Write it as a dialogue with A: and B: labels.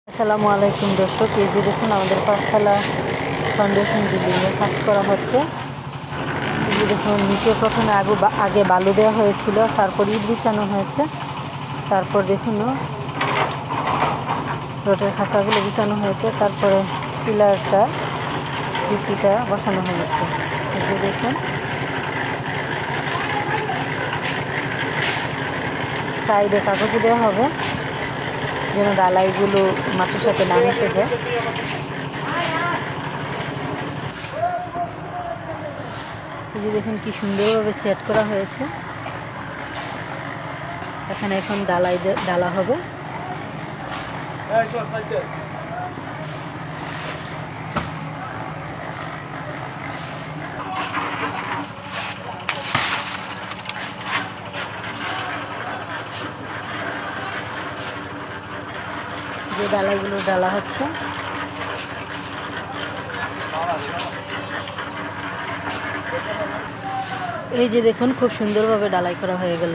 A: আসসালামু আলাইকুম দর্শক, এই যে দেখুন আমাদের পাঁচতলা ফাউন্ডেশন বিল্ডিংয়ের কাজ করা হচ্ছে। এই যে দেখুন নিচে প্রথমে আগে বালু দেওয়া হয়েছিল, তারপর ইট বিছানো হয়েছে, তারপর দেখুন রোডের খাঁচাগুলো বিছানো হয়েছে, তারপরে পিলারটা ভিত্তিটা বসানো হয়েছে। এই যে দেখুন সাইডে কাগজ দেওয়া হবে যেন ডালাইগুলো মাটির সাথে না মিশে যায়। এই যে দেখুন কি সুন্দরভাবে সেট করা হয়েছে। এখানে এখন ডালা হবে। যে ডালাইগুলো ডালা হচ্ছে, এই যে দেখুন খুব সুন্দরভাবে ডালাই করা হয়ে গেল।